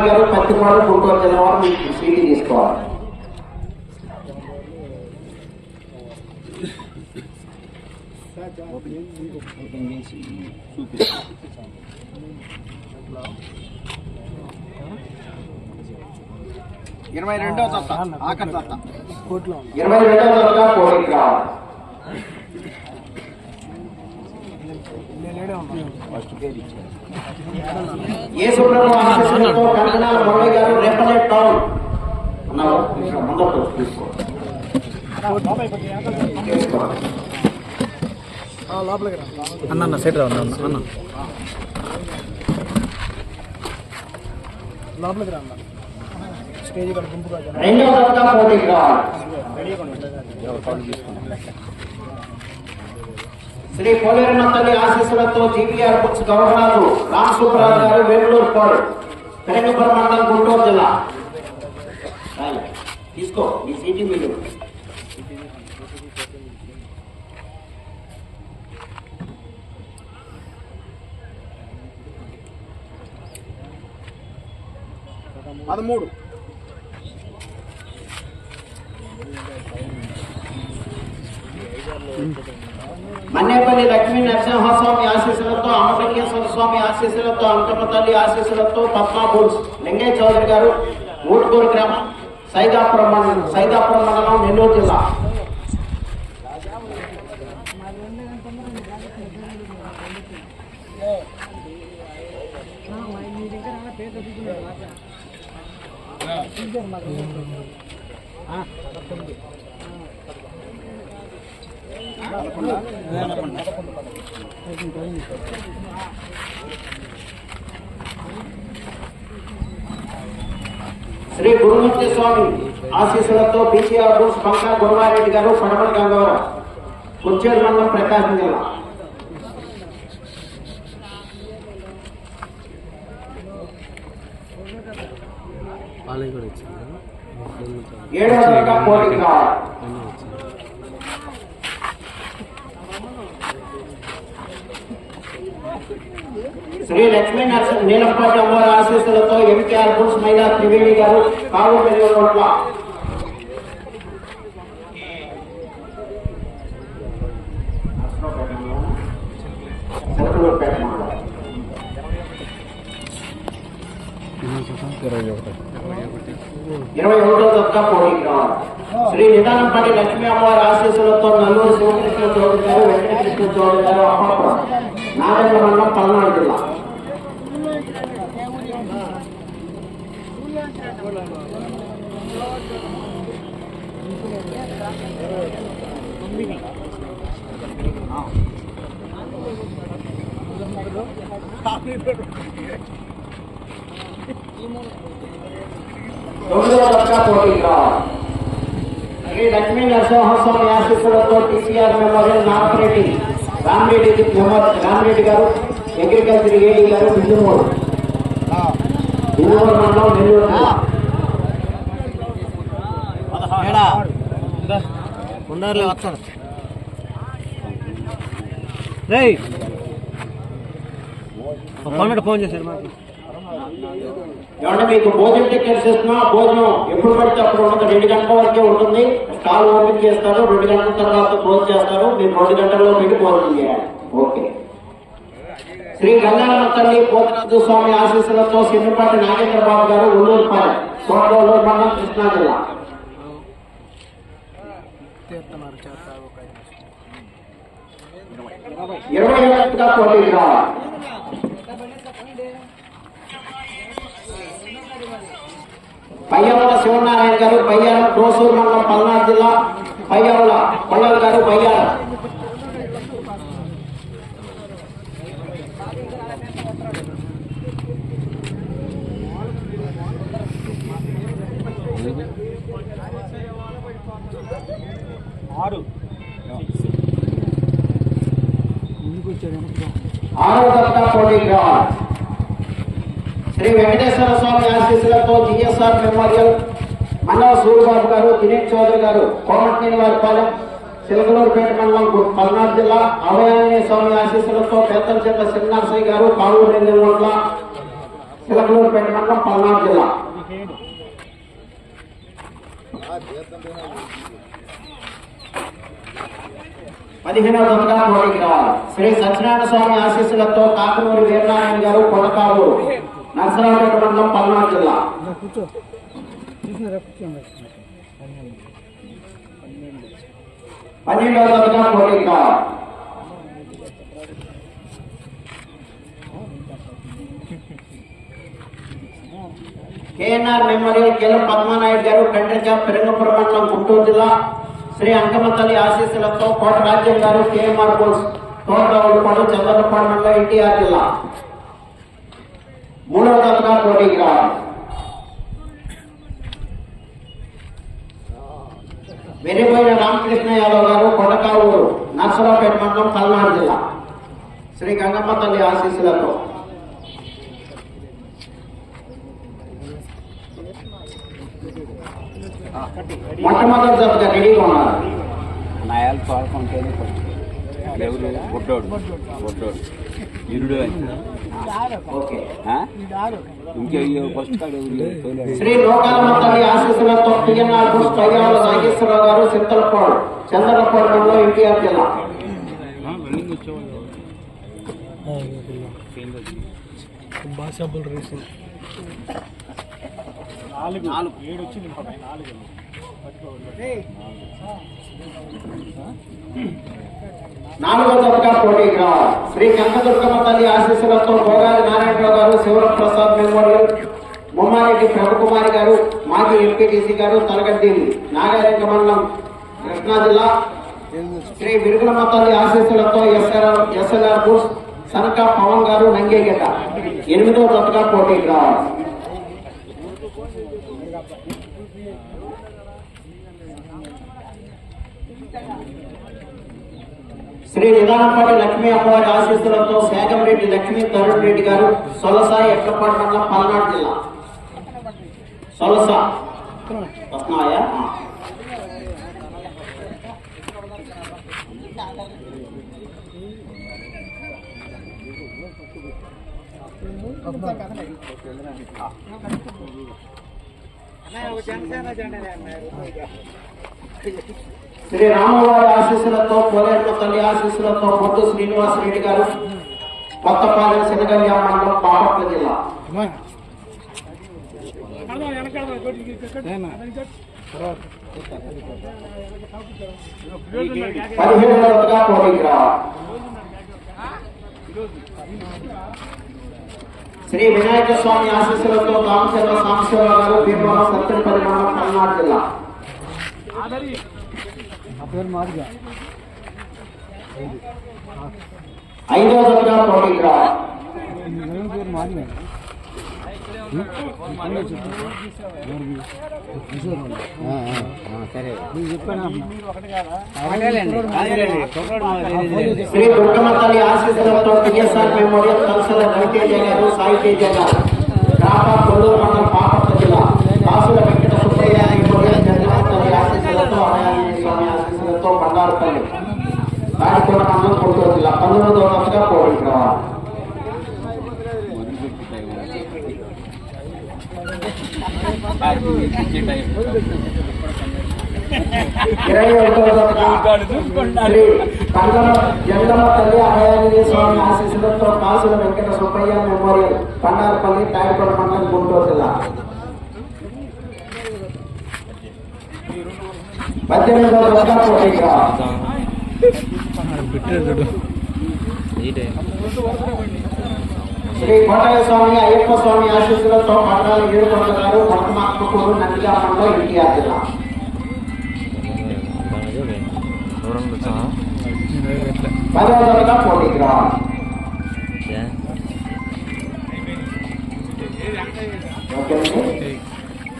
గారు పత్తిపాడు గుంటూరు జిల్లా వారు మీకు సీటీ తీసుకోవాలి. ఇరవై రెండో పోటీకి రావాలి. ఏ సుబ్రహ్మణ్యంతో కంకణాల మురళి గారు రేపల్లెట్ టౌన్ ఉన్నారు. ముందు తీసుకోవాలి. అన్న సెట్ రా అన్న లోపలికి రా స్టేజ్ రెండవ దత్తా పోటీకి రావాలి. శ్రీ పోలేరమ్మ తల్లి ఆశీస్సులతో GPR books governor Ram Subbaraju గారు వేములూరు పాడు పెరంగపురం మండలం గుంటూరు జిల్లా తీసుకో ఈ సీటీ మీరు. పదమూడు మన్నేపల్లి లక్ష్మీ నరసింహస్వామి ఆశీస్సులతో అమృతకేశ్వర స్వామి ఆశీస్సులతో అంకమ్మ తల్లి ఆశీస్సులతో పద్మా బుల్స్ లింగయ్య చౌదరి గారు ఊటుకూరు గ్రామం సైదాపురం మండలం నెల్లూరు జిల్లా. శ్రీ గురుమూర్తి స్వామి ఆశీస్సులతో బీసీఆర్ బుల్స్ పంకా గురువారెడ్డి గారు పడమల గంగవరం కుర్చేడు మండలం ప్రకాశం జిల్లా. ఏడవ దత్తా పోటీకి రావాలి. శ్రీ లక్ష్మీ నరసింహ నీలపాటి అమ్మవారి ఆశీస్సులతో ఎంకేఆర్ బుల్స్ మహిళా త్రివేణి గారు కావుపల్లి రోడ్ల ఇరవై ఒకటో దత్తా పోటీకి రావాలి. శ్రీ నిదానంపాటి లక్ష్మీ అమ్మవారి ఆశీస్సులతో నల్లూరు శివకృష్ణ చౌదరి గారు వెంకటకృష్ణ చౌదరి గారు అప్పాపురం నారాయణ మండలం పల్నాడు జిల్లా. తొమ్మిదవ దత్తా పోటీకి రావాలి. శ్రీ లక్ష్మీ నరసింహస్వామి ఆశీస్సులతో టీసీఆర్ మెమోరియల్ నాగరెడ్డి రామరెడ్డి గారు అగ్రికల్చర్ ఏడీ గారు బిందుమూరు మండలం నెల్లూరు జిల్లా. ఫోన్ చేశారు మాకు. ఏమంటే మీకు భోజనం టికెట్స్ ఇస్తున్నా, భోజనం ఎప్పుడు పడితే అప్పుడు ఉండదు. 2 గంటల వరకే ఉంటుంది. స్టాల్ ఓపెన్ చేస్తారు, 2 గంటల తర్వాత క్లోజ్ చేస్తారు. మీరు 2 గంటల్లో వెళ్ళి భోజనం చేయాలి. ఓకే. శ్రీ గంగారమ్మ తల్లి పోతరాజు స్వామి ఆశీస్సులతో సిన్నపాటి నాగేంద్రబాబు గారు ఉల్లూరుపాలెం తోటలో మండలం కృష్ణా జిల్లా. 20 పోటీకి రావాలి. పయ్యవల శివనారాయణ గారు బయ్యారం కోసూరు మండలం పల్నాడు జిల్లా. పయ్యవల పల్లెల గారు బయ్యారం. ఆరో దత్తా పోటీకి రావాలి. శ్రీ వెంకటేశ్వర స్వామి ఆశీస్సులతో జిఎస్ఆర్ మెమోరియల్ మనవ సూరిబాబు గారు, దినేష్ చౌదరి గారు కోమటినేని వారిపాలెం సిలకలూరుపేట మండలం పల్నాడు జిల్లా. అభయాంజనేయ స్వామి ఆశీస్సులతో పెద్దల చెట్ల శ్రీనరసయ్య గారు కావూరు నెల్లూరు. చిలకలూరుపేట మండలం పల్నాడు జిల్లా. 15వ జతగా పోటీకి రావాలి. శ్రీ సత్యనారాయణ స్వామి ఆశీస్సులతో కాకునూరి వీరనారాయణ గారు కొడకారు నరసరావుపేట మండలం పల్నాడు జిల్లా. 12వ జతగా పోటీకి రావాలి. కేఎన్ఆర్ మెమోరియల్ కెలం పద్మానాయుడు గారు కండ్రిజ పెరంగపురం మండలం గుంటూరు జిల్లా. శ్రీ అంకమతల్లి ఆశీస్సులతో కోట రాజ్యం గారు కేఎంఆర్ బోల్స్ తోటపాడు చంద్రపాడు మండలం ఎన్టీఆర్ జిల్లా. 3వ జతగా పోటీకి రావాలి. వెర్రిపోయిన రామకృష్ణ యాదవ్ గారు కొండకావూరు నర్సరావుపేట మండలం పల్నాడు జిల్లా. శ్రీ గంగమ్మ తల్లి ఆశీస్సులతో మొట్టమొదటి జతగా రెడీగా ఉన్నారు. నాయాలు పాడుకుంటేనే ఎవరు బొడ్డోడు ఇరుడు ఓకే. ఇంకే ఫస్ట్ కాడు శ్రీ లోకాలమ్మ తల్లి ఆశీస్సులతో పిఎన్ఆర్ బుస్ పయ్యాల నాగేశ్వరరావు గారు చింతలపాడు చంద్రపాడు మండలం ఎన్టీఆర్ జిల్లా. నాలుగో జతగా పోటీకి రావాలి. శ్రీ కనకదుర్గమ్మ తల్లి ఆశీస్సులతో భోగాలి నారాయణరావు గారు శివప్రసాద్ మెమోరియల్ ముమ్మారెడ్డి ప్రభుకుమారి గారు మాజీ ఎంపీటీసీ గారు తలగడ్డి నాగారెడ్డి మండలం కృష్ణా జిల్లా. శ్రీ విరుగులమ్మ తల్లి ఆశీస్సులతో ఎస్ఎల్ఆర్ బుస్ సనకా పవన్ గారు నంగేగడ్డ. 8వ జతగా పోటీకి రావాలి. శ్రీ నిదానంపాటి లక్ష్మీ అమ్మవారి ఆశీస్సులతో శాగంరెడ్డి లక్ష్మీ తరుణ్ రెడ్డి గారు సొలస ఎట్లపాడు మండలం పల్నాడు జిల్లా. సొలస వస్తున్నాయా? శ్రీ రామవారి ఆశీస్సులతో పోలేట్ల తల్లి ఆశీస్సులతో పొద్దు శ్రీనివాసరెడ్డి గారు కొత్తపాలెం శనగల్య మండలం బాపట్ల జిల్లా. 15వ జతగా పోటీకి రావాలి. శ్రీ వినాయక స్వామి ఆశీస్సులతో దామచర్ల సాంబశివరావు గారు భీమవరం సత్యపల్లి మండలం పల్నాడు జిల్లా. 5వ జతగా పోటీకి రావాలి. శ్రీ దుర్గమ్మ తల్లి ఆశీస్సులతో టిఎస్ఆర్ మెమోరియల్ కల్సల రవితేజ గారు సాయి తేజ గారు రాపా కొల్లూరు మండలం బాపట్ల జిల్లా. కాసుల వెంకట సుబ్బయ్య మెమోరియల్ జగన్మాత తల్లి ఆశీస్సులతో అభయాంజనేయ స్వామి ఆశీస్సులతో బండారుపల్లి తాడికొండ మండలం గుంటూరు జిల్లా. 19వ జతగా పోటీకి రావాలి. 21వ జతగా శ్రీ జగన్మ తల్లి అభయాంజనేయ స్వామి ఆశీస్సులతో కాసుల వెంకట సుబ్బయ్య మెమోరియల్ బండారుపల్లి తాడికొండ మండలం గుంటూరు జిల్లా. 18వ జతగా పోటీకి రావాలి. శ్రీ కోటయ్య స్వామి అయ్యప్ప స్వామి ఆశీస్సులతో పట్టాల ఏడుకొండ గారు మొట్టమొదటి నందిగా మండలం ఎన్టీఆర్ జిల్లా. 10వ జతగా పోటీకి రావాలి. ఓకే.